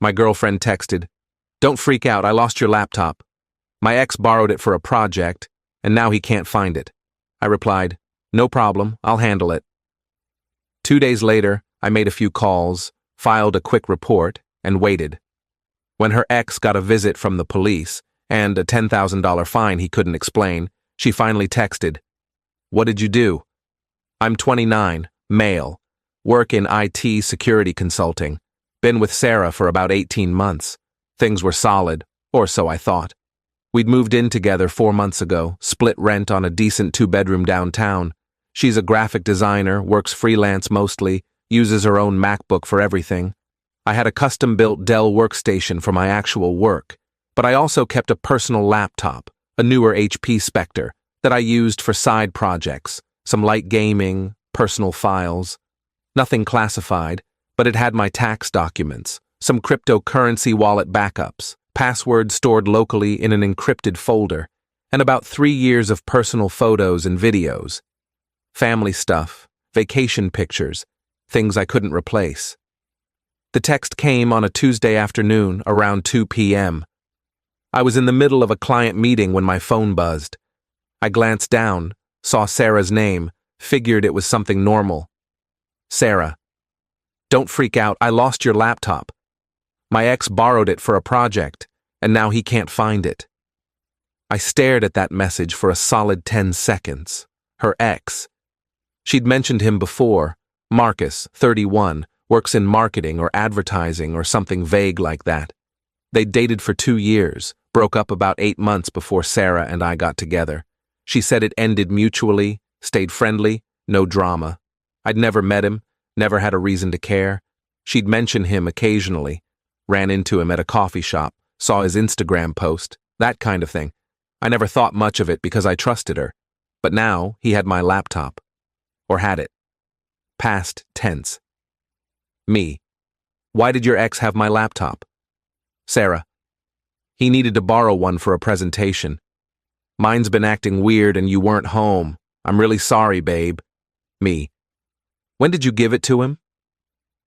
My girlfriend texted, "Don't freak out, I lost your laptop. My ex borrowed it for a project, and now he can't find it." I replied, "No problem, I'll handle it." 2 days later, I made a few calls, filed a quick report, and waited. When her ex got a visit from the police and a $10,000 fine he couldn't explain, she finally texted, "What did you do?" "I'm 29, male, work in IT security consulting. Been with Sarah for about 18 months. Things were solid, or so I thought. We'd moved in together 4 months ago, split rent on a decent 2-bedroom downtown. She's a graphic designer, works freelance mostly, uses her own MacBook for everything. I had a custom-built Dell workstation for my actual work, but I also kept a personal laptop, a newer HP Spectre, that I used for side projects, some light gaming, personal files. Nothing classified, but it had my tax documents, some cryptocurrency wallet backups, passwords stored locally in an encrypted folder, and about 3 years of personal photos and videos. Family stuff, vacation pictures, things I couldn't replace. The text came on a Tuesday afternoon around 2 p.m. I was in the middle of a client meeting when my phone buzzed. I glanced down, saw Sarah's name, figured it was something normal. Sarah. "Don't freak out, I lost your laptop. My ex borrowed it for a project, and now he can't find it." I stared at that message for a solid 10 seconds. Her ex. She'd mentioned him before. Marcus, 31, works in marketing or advertising or something vague like that. They'd dated for 2 years, broke up about 8 months before Sarah and I got together. She said it ended mutually, stayed friendly, no drama. I'd never met him, never had a reason to care. She'd mention him occasionally, ran into him at a coffee shop, saw his Instagram post, that kind of thing. I never thought much of it because I trusted her. But now he had my laptop. Or had it. Past tense. Me. "Why did your ex have my laptop?" Sarah. "He needed to borrow one for a presentation. Mine's been acting weird and you weren't home. I'm really sorry, babe." Me. "When did you give it to him?"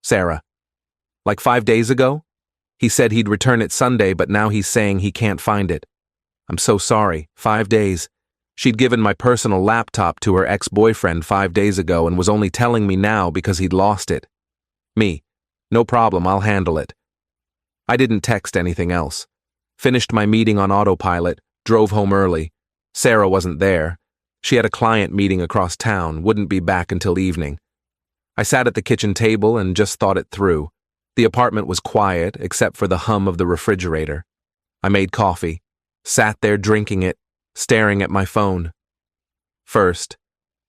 Sarah. "Like 5 days ago? He said he'd return it Sunday, but now he's saying he can't find it. I'm so sorry. 5 days. She'd given my personal laptop to her ex-boyfriend 5 days ago and was only telling me now because he'd lost it." Me. "No problem, I'll handle it." I didn't text anything else. Finished my meeting on autopilot, drove home early. Sarah wasn't there. She had a client meeting across town, wouldn't be back until evening. I sat at the kitchen table and just thought it through. The apartment was quiet, except for the hum of the refrigerator. I made coffee, sat there drinking it, staring at my phone. First,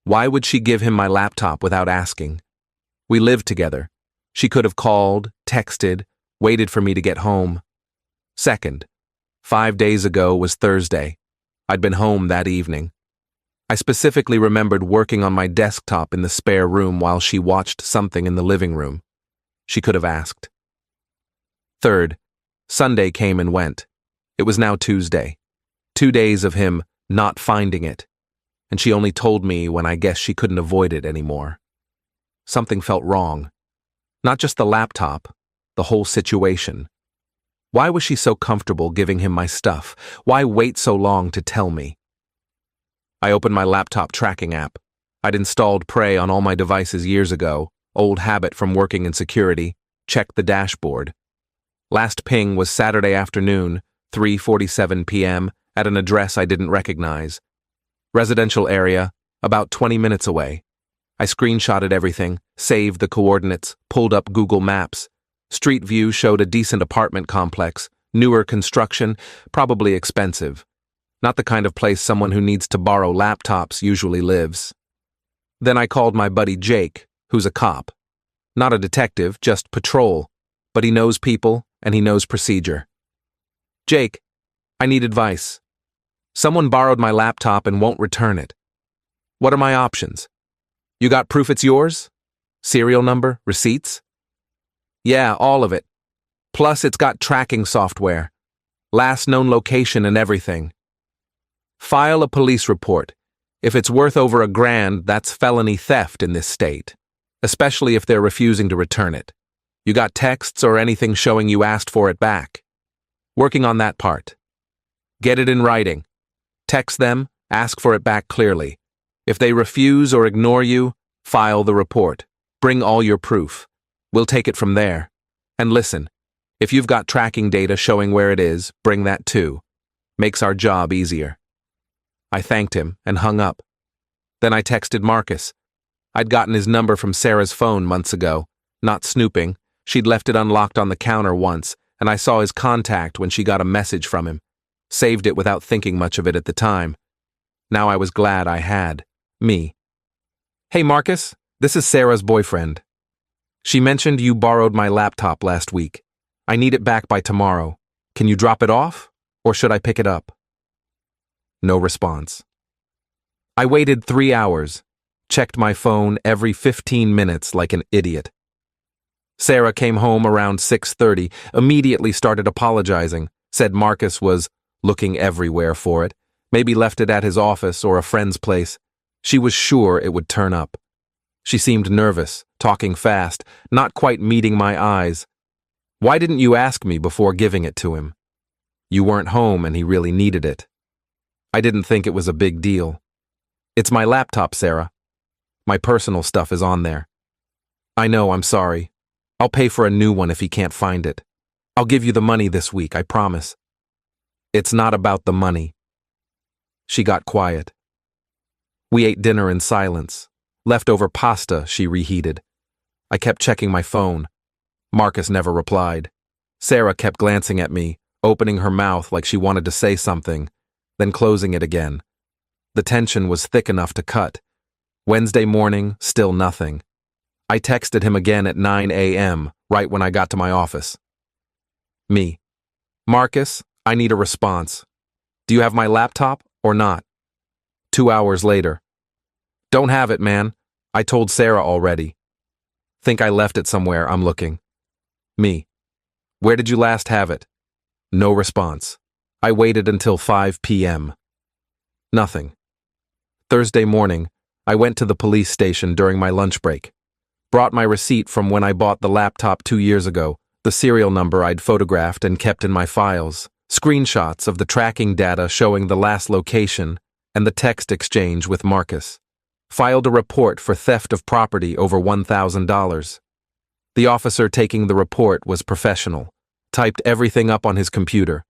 why would she give him my laptop without asking? We lived together. She could have called, texted, waited for me to get home. Second, 5 days ago was Thursday. I'd been home that evening. I specifically remembered working on my desktop in the spare room while she watched something in the living room. She could have asked. Third, Sunday came and went. It was now Tuesday. 2 days of him not finding it, and she only told me when I guess she couldn't avoid it anymore. Something felt wrong. Not just the laptop, the whole situation. Why was she so comfortable giving him my stuff? Why wait so long to tell me? I opened my laptop tracking app. I'd installed Prey on all my devices years ago, old habit from working in security, checked the dashboard. Last ping was Saturday afternoon, 3:47 p.m., at an address I didn't recognize. Residential area, about 20 minutes away. I screenshotted everything, saved the coordinates, pulled up Google Maps. Street view showed a decent apartment complex, newer construction, probably expensive. Not the kind of place someone who needs to borrow laptops usually lives. Then I called my buddy Jake, who's a cop. Not a detective, just patrol, but he knows people and he knows procedure. "Jake, I need advice. Someone borrowed my laptop and won't return it. What are my options? You got proof it's yours? Serial number, receipts?" "Yeah, all of it. Plus it's got tracking software. Last known location and everything. File a police report. If it's worth over $1,000, that's felony theft in this state, especially if they're refusing to return it. You got texts or anything showing you asked for it back? Working on that part. Get it in writing. Text them, ask for it back clearly. If they refuse or ignore you, file the report. Bring all your proof. We'll take it from there. And listen, if you've got tracking data showing where it is, bring that too. Makes our job easier. I thanked him and hung up. Then I texted Marcus. I'd gotten his number from Sarah's phone months ago. Not snooping. She'd left it unlocked on the counter once, and I saw his contact when she got a message from him. Saved it without thinking much of it at the time. Now I was glad I had. Me. Hey Marcus, this is Sarah's boyfriend. She mentioned you borrowed my laptop last week. I need it back by tomorrow. Can you drop it off, or should I pick it up? No response. I waited 3 hours, checked my phone every 15 minutes like an idiot. Sarah came home around 6:30, immediately started apologizing, said Marcus was looking everywhere for it, maybe left it at his office or a friend's place. She was sure it would turn up. She seemed nervous, talking fast, not quite meeting my eyes. Why didn't you ask me before giving it to him? You weren't home and he really needed it. I didn't think it was a big deal. It's my laptop, Sarah. My personal stuff is on there. I know, I'm sorry. I'll pay for a new one if he can't find it. I'll give you the money this week, I promise. It's not about the money. She got quiet. We ate dinner in silence. Leftover pasta she reheated. I kept checking my phone. Marcus never replied. Sarah kept glancing at me, opening her mouth like she wanted to say something, then closing it again. The tension was thick enough to cut. Wednesday morning, still nothing. I texted him again at 9 a.m., right when I got to my office. Me. Marcus, I need a response. Do you have my laptop or not? 2 hours later. Don't have it, man. I told Sarah already. Think I left it somewhere, I'm looking. Me. Where did you last have it? No response. I waited until 5 p.m. Nothing. Thursday morning, I went to the police station during my lunch break. Brought my receipt from when I bought the laptop 2 years ago, the serial number I'd photographed and kept in my files, screenshots of the tracking data showing the last location, and the text exchange with Marcus. Filed a report for theft of property over $1,000. The officer taking the report was professional, typed everything up on his computer,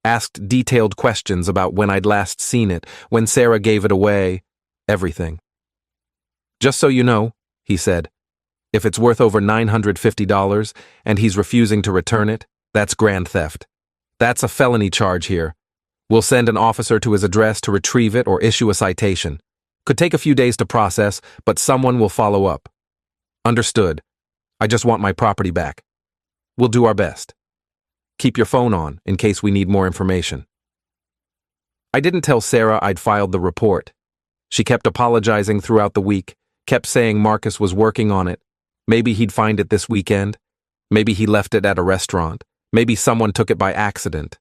asked detailed questions about when I'd last seen it, when Sarah gave it away, everything. Just so you know, he said, if it's worth over $950 and he's refusing to return it, that's grand theft. That's a felony charge here. We'll send an officer to his address to retrieve it or issue a citation. Could take a few days to process, but someone will follow up. Understood. I just want my property back. We'll do our best. Keep your phone on in case we need more information. I didn't tell Sarah I'd filed the report. She kept apologizing throughout the week, kept saying Marcus was working on it. Maybe he'd find it this weekend. Maybe he left it at a restaurant. Maybe someone took it by accident.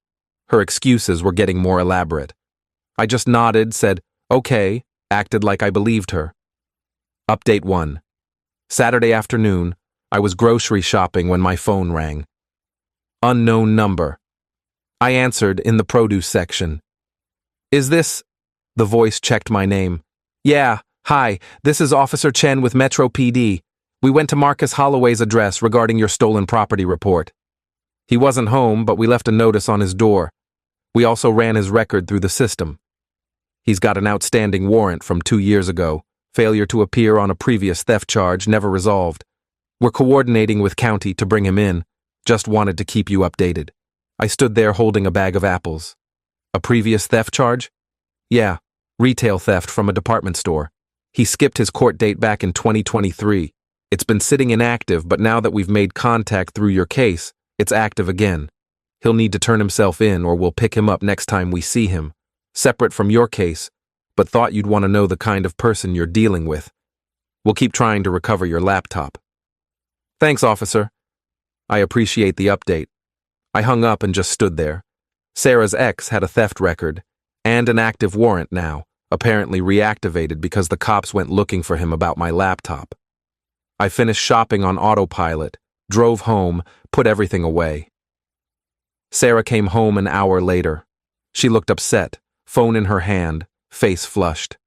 Her excuses were getting more elaborate. I just nodded, said, okay, acted like I believed her. Update 1. Saturday afternoon, I was grocery shopping when my phone rang. Unknown number. I answered in the produce section. Is this? The voice checked my name. Yeah, hi, this is Officer Chen with Metro PD. We went to Marcus Holloway's address regarding your stolen property report. He wasn't home, but we left a notice on his door. We also ran his record through the system. He's got an outstanding warrant from 2 years ago, failure to appear on a previous theft charge never resolved. We're coordinating with county to bring him in. Just wanted to keep you updated. I stood there holding a bag of apples. A previous theft charge? Yeah, retail theft from a department store. He skipped his court date back in 2023. It's been sitting inactive, but now that we've made contact through your case, it's active again. He'll need to turn himself in or we'll pick him up next time we see him. Separate from your case, but thought you'd want to know the kind of person you're dealing with. We'll keep trying to recover your laptop. Thanks, officer. I appreciate the update. I hung up and just stood there. Sarah's ex had a theft record and an active warrant now, apparently reactivated because the cops went looking for him about my laptop. I finished shopping on autopilot, drove home, put everything away. Sarah came home an hour later. She looked upset, phone in her hand, face flushed.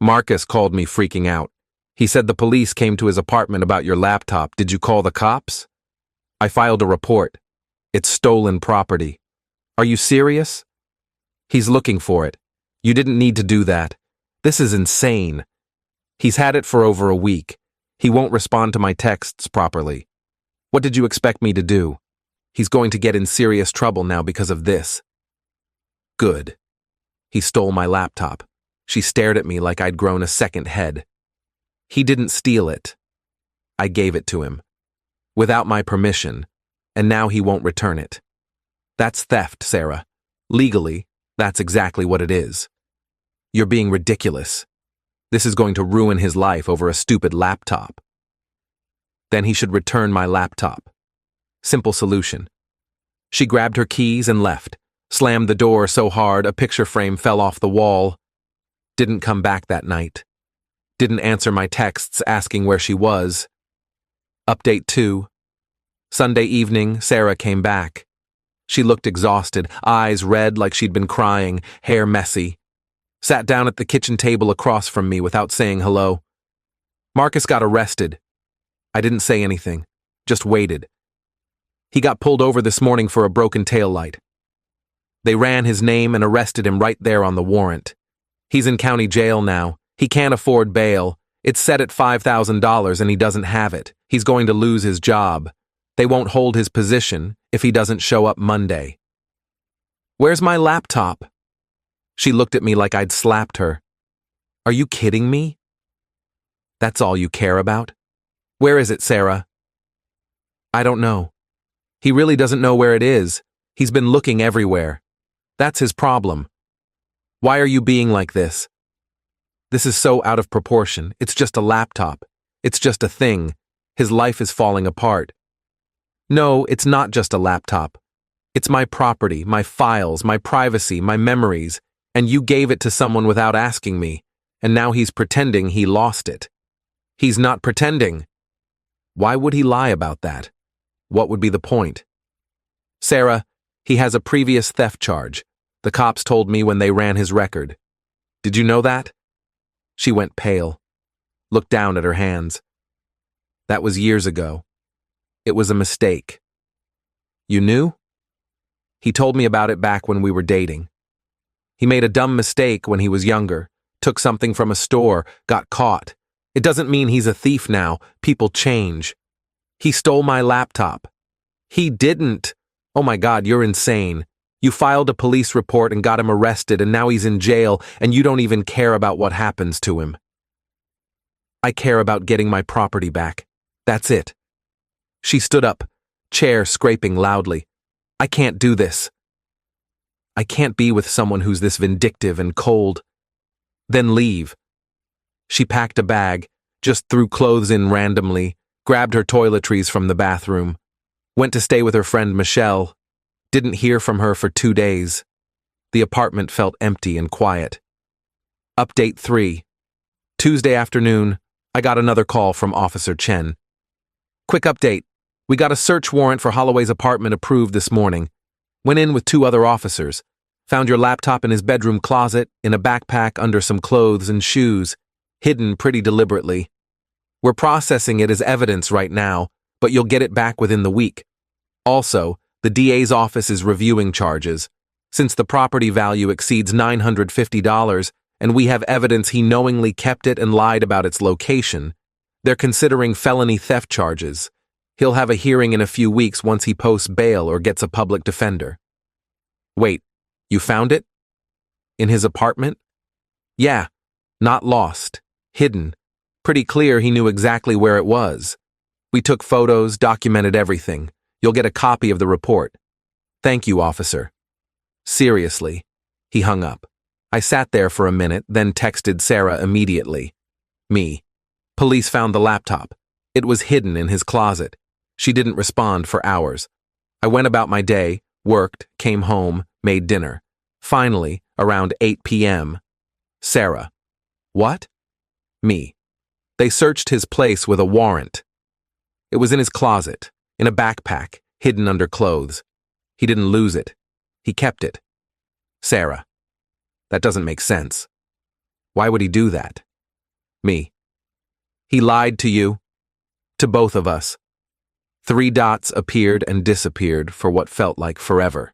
Marcus called me freaking out. He said the police came to his apartment about your laptop. Did you call the cops? I filed a report. It's stolen property. Are you serious? He's looking for it. You didn't need to do that. This is insane. He's had it for over a week. He won't respond to my texts properly. What did you expect me to do? He's going to get in serious trouble now because of this. Good. He stole my laptop. She stared at me like I'd grown a second head. He didn't steal it. I gave it to him. Without my permission, and now he won't return it. That's theft, Sarah. Legally, that's exactly what it is. You're being ridiculous. This is going to ruin his life over a stupid laptop. Then he should return my laptop. Simple solution. She grabbed her keys and left, slammed the door so hard a picture frame fell off the wall. Didn't come back that night. Didn't answer my texts asking where she was. Update 2. Sunday evening, Sarah came back. She looked exhausted, eyes red like she'd been crying, hair messy. Sat down at the kitchen table across from me without saying hello. Marcus got arrested. I didn't say anything, just waited. He got pulled over this morning for a broken taillight. They ran his name and arrested him right there on the warrant. He's in county jail now. He can't afford bail. It's set at $5,000 and he doesn't have it. He's going to lose his job. They won't hold his position if he doesn't show up Monday. Where's my laptop? She looked at me like I'd slapped her. Are you kidding me? That's all you care about? Where is it, Sarah? I don't know. He really doesn't know where it is. He's been looking everywhere. That's his problem. Why are you being like this? This is so out of proportion. It's just a laptop. It's just a thing. His life is falling apart. No, it's not just a laptop. It's my property, my files, my privacy, my memories, and you gave it to someone without asking me, and now he's pretending he lost it. He's not pretending. Why would he lie about that? What would be the point? Sarah, he has a previous theft charge. The cops told me when they ran his record. Did you know that? She went pale, looked down at her hands. That was years ago. It was a mistake. You knew? He told me about it back when we were dating. He made a dumb mistake when he was younger, took something from a store, got caught. It doesn't mean he's a thief now. People change. He stole my laptop. He didn't. Oh my God, you're insane. You filed a police report and got him arrested, and now he's in jail, and you don't even care about what happens to him. I care about getting my property back. That's it. She stood up, chair scraping loudly. I can't do this. I can't be with someone who's this vindictive and cold. Then leave. She packed a bag, just threw clothes in randomly, grabbed her toiletries from the bathroom, went to stay with her friend Michelle. Didn't hear from her for 2 days. The apartment felt empty and quiet. Update 3. Tuesday afternoon, I got another call from Officer Chen. Quick update. We got a search warrant for Holloway's apartment approved this morning. Went in with 2 other officers. Found your laptop in his bedroom closet, in a backpack under some clothes and shoes, hidden pretty deliberately. We're processing it as evidence right now, but you'll get it back within the week. Also, the DA's office is reviewing charges. Since the property value exceeds $950 and we have evidence he knowingly kept it and lied about its location, they're considering felony theft charges. He'll have a hearing in a few weeks once he posts bail or gets a public defender. Wait, you found it? In his apartment? Yeah, not lost, hidden. Pretty clear he knew exactly where it was. We took photos, documented everything. You'll get a copy of the report. Thank you, officer. Seriously. He hung up. I sat there for a minute, then texted Sarah immediately. Me. Police found the laptop. It was hidden in his closet. She didn't respond for hours. I went about my day, worked, came home, made dinner. Finally, around 8 p.m. Sarah. What? Me. They searched his place with a warrant. It was in his closet, in a backpack, hidden under clothes. He didn't lose it. He kept it. Sarah. That doesn't make sense. Why would he do that? Me. He lied to you. To both of us. 3 dots appeared and disappeared for what felt like forever.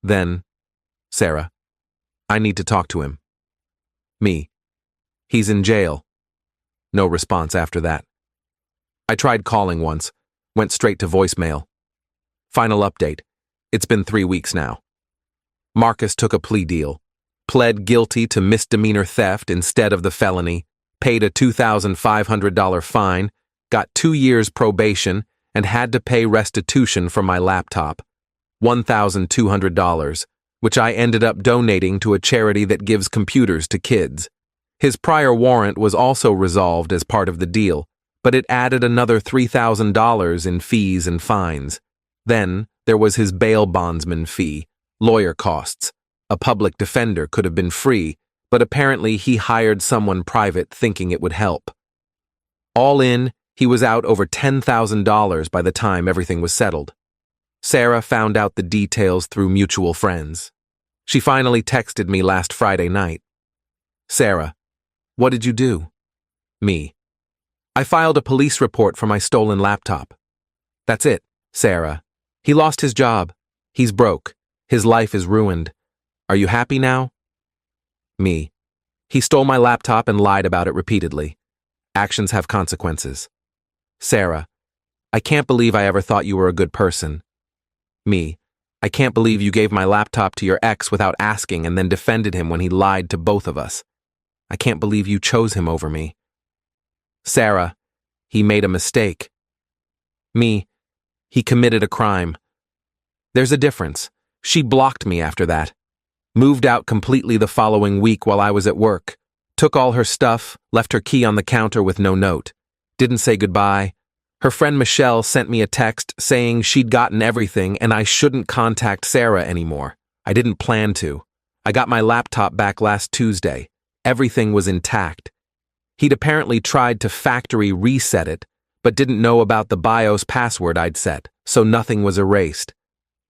Then, Sarah, I need to talk to him. Me. He's in jail. No response after that. I tried calling once, went straight to voicemail. Final update. It's been 3 weeks now. Marcus took a plea deal, pled guilty to misdemeanor theft instead of the felony, paid a $2,500 fine, got 2 years probation, and had to pay restitution for my laptop, $1,200, which I ended up donating to a charity that gives computers to kids. His prior warrant was also resolved as part of the deal, but it added another $3,000 in fees and fines. Then there was his bail bondsman fee, lawyer costs. A public defender could have been free, but apparently he hired someone private thinking it would help. All in, he was out over $10,000 by the time everything was settled. Sarah found out the details through mutual friends. She finally texted me last Friday night. Sarah, what did you do? Me. I filed a police report for my stolen laptop. That's it, Sarah. He lost his job. He's broke. His life is ruined. Are you happy now? Me. He stole my laptop and lied about it repeatedly. Actions have consequences. Sarah. I can't believe I ever thought you were a good person. Me. I can't believe you gave my laptop to your ex without asking and then defended him when he lied to both of us. I can't believe you chose him over me. Sarah. He made a mistake. Me. He committed a crime. There's a difference. She blocked me after that. Moved out completely the following week while I was at work. Took all her stuff, left her key on the counter with no note. Didn't say goodbye. Her friend Michelle sent me a text saying she'd gotten everything and I shouldn't contact Sarah anymore. I didn't plan to. I got my laptop back last Tuesday. Everything was intact. He'd apparently tried to factory reset it, but didn't know about the BIOS password I'd set, so nothing was erased.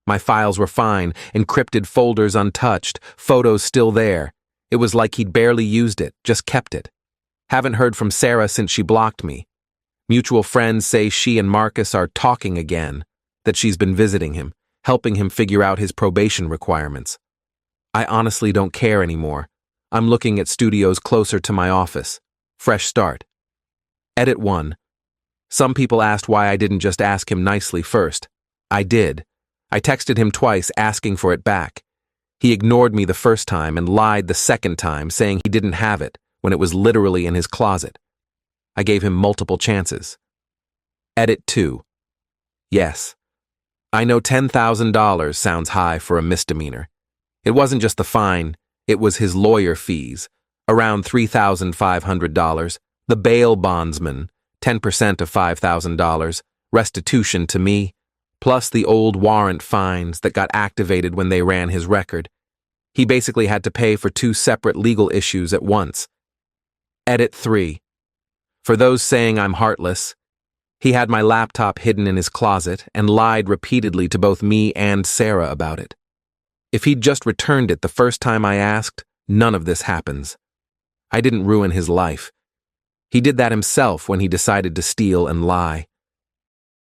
My files were fine, encrypted folders untouched, photos still there. It was like he'd barely used it, just kept it. Haven't heard from Sarah since she blocked me. Mutual friends say she and Marcus are talking again, that she's been visiting him, helping him figure out his probation requirements. I honestly don't care anymore. I'm looking at studios closer to my office. Fresh start. Edit 1. Some people asked why I didn't just ask him nicely first. I did. I texted him twice asking for it back. He ignored me the first time and lied the second time saying he didn't have it when it was literally in his closet. I gave him multiple chances. Edit 2. Yes. I know $10,000 sounds high for a misdemeanor. It wasn't just the fine, it was his lawyer fees, around $3,500, the bail bondsman, 10% of $5,000, restitution to me, plus the old warrant fines that got activated when they ran his record. He basically had to pay for 2 separate legal issues at once. Edit 3. For those saying I'm heartless, he had my laptop hidden in his closet and lied repeatedly to both me and Sarah about it. If he'd just returned it the first time I asked, none of this happens. I didn't ruin his life. He did that himself when he decided to steal and lie.